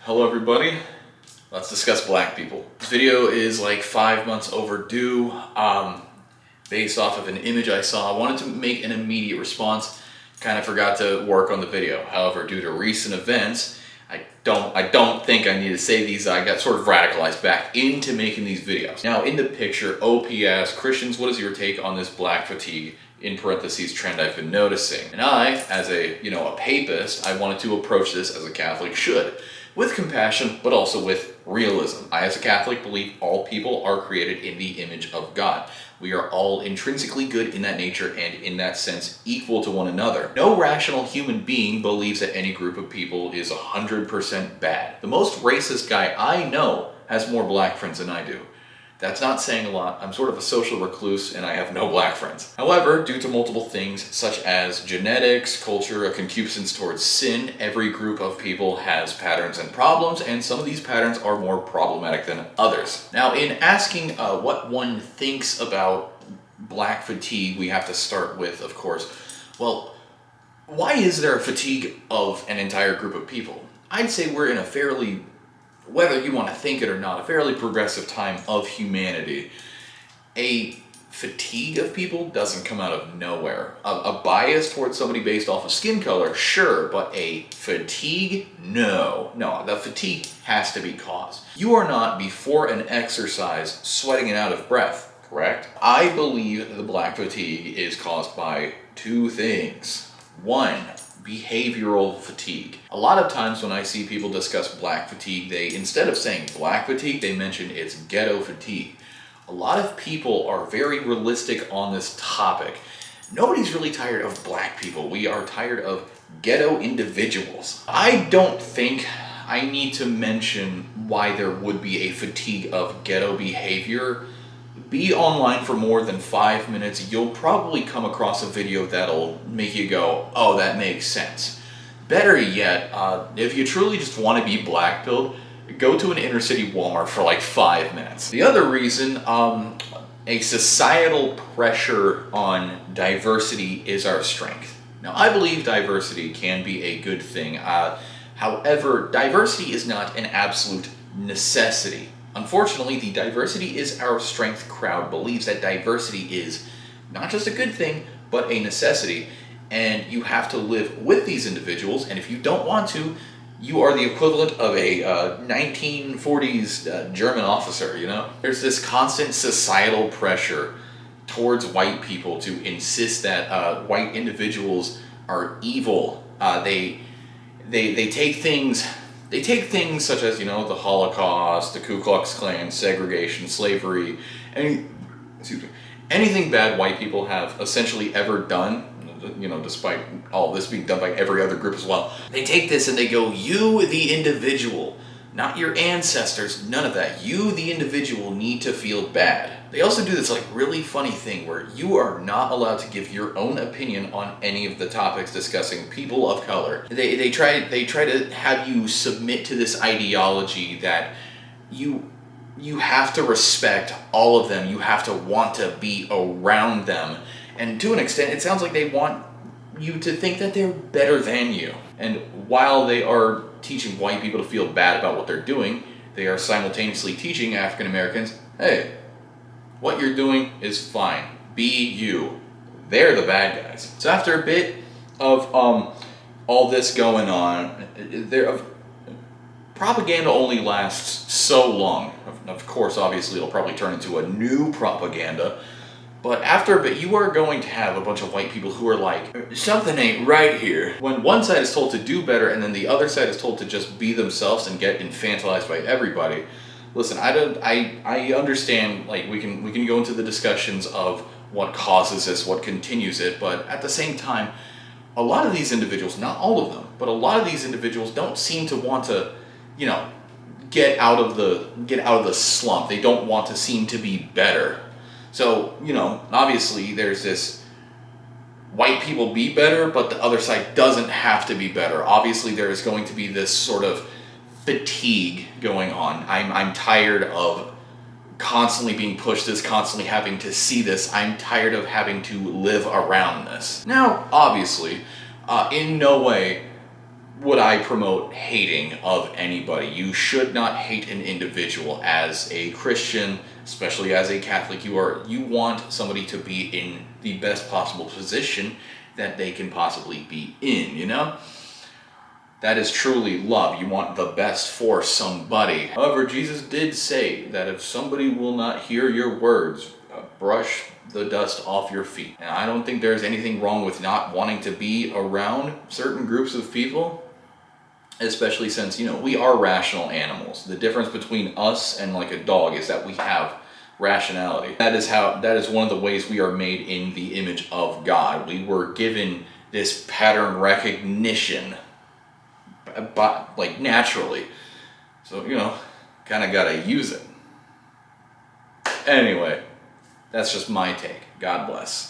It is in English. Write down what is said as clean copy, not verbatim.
Hello everybody, let's discuss black people. This video is like 5 months overdue, based off of an image I saw. I wanted to make an immediate response, kind of forgot to work on the video. However, due to recent events, I don't think I need to say these. I got sort of radicalized back into making these videos. Now in the picture, OPS, Christians, what is your take on this black fatigue, in parentheses, trend I've been noticing? And I, as a papist, I wanted to approach this as a Catholic should, with compassion, but also with realism. I, as a Catholic, believe all people are created in the image of God. We are all intrinsically good in that nature and, in that sense, equal to one another. No rational human being believes that any group of people is 100% bad. The most racist guy I know has more black friends than I do. That's not saying a lot. I'm sort of a social recluse and I have no black friends. However, due to multiple things such as genetics, culture, a concupiscence towards sin, every group of people has patterns and problems, and some of these patterns are more problematic than others. Now, in asking what one thinks about black fatigue, we have to start with, of course, well, why is there a fatigue of an entire group of people? I'd say we're in a fairly, whether you want to think it or not, a fairly progressive time of humanity. A fatigue of people doesn't come out of nowhere. A bias towards somebody based off of skin color, sure, but a fatigue, no. No, the fatigue has to be caused. You are not, before an exercise, sweating and out of breath, correct? I believe the black fatigue is caused by two things. One, behavioral fatigue. A lot of times when I see people discuss black fatigue, they, instead of saying black fatigue, they mention it's ghetto fatigue. A lot of people are very realistic on this topic. Nobody's really tired of black people. We are tired of ghetto individuals. I don't think I need to mention why there would be a fatigue of ghetto behavior. Be online for more than 5 minutes, you'll probably come across a video that'll make you go, oh, that makes sense. Better yet, if you truly just want to be black-pilled, go to an inner-city Walmart for like 5 minutes. The other reason, a societal pressure on diversity is our strength. Now, I believe diversity can be a good thing. However, diversity is not an absolute necessity. Unfortunately, the diversity is our strength crowd believes that diversity is not just a good thing, but a necessity, and you have to live with these individuals, and if you don't want to, you are the equivalent of a 1940s German officer, you know? There's this constant societal pressure towards white people to insist that white individuals are evil. They take things... They take things such as, the Holocaust, the Ku Klux Klan, segregation, slavery, anything bad white people have essentially ever done, despite all this being done by every other group as well. They take this and they go, you, the individual, not your ancestors, none of that. You, the individual, need to feel bad. They also do this really funny thing where you are not allowed to give your own opinion on any of the topics discussing people of color. They try to have you submit to this ideology that you have to respect all of them. You have to want to be around them. And to an extent, it sounds like they want you to think that they're better than you. And while they are teaching white people to feel bad about what they're doing, they are simultaneously teaching African Americans, hey, what you're doing is fine. Be you. They're the bad guys. So after a bit of all this going on, propaganda only lasts so long. Of course, obviously, it'll probably turn into a new propaganda. But after a bit, you are going to have a bunch of white people who are like, something ain't right here. When one side is told to do better and then the other side is told to just be themselves and get infantilized by everybody. Listen, I understand, we can go into the discussions of what causes this, what continues it, but at the same time, a lot of these individuals, not all of them, but a lot of these individuals don't seem to want to, get out of the slump. They don't want to seem to be better. So, obviously there's this white people be better, but the other side doesn't have to be better. Obviously there is going to be this sort of fatigue going on. I'm tired of constantly being pushed this, constantly having to see this. I'm tired of having to live around this. Now, obviously, in no way would I promote hating of anybody. You should not hate an individual. As a Christian, especially as a Catholic, you want somebody to be in the best possible position that they can possibly be in, you know? That is truly love. You want the best for somebody. However, Jesus did say that if somebody will not hear your words, brush the dust off your feet. And I don't think there's anything wrong with not wanting to be around certain groups of people, especially since, you know, we are rational animals. The difference between us and like a dog is that we have rationality. That is one of the ways we are made in the image of God. We were given this pattern recognition, but like naturally. So, you know, kind of gotta use it. Anyway, that's just my take. God bless.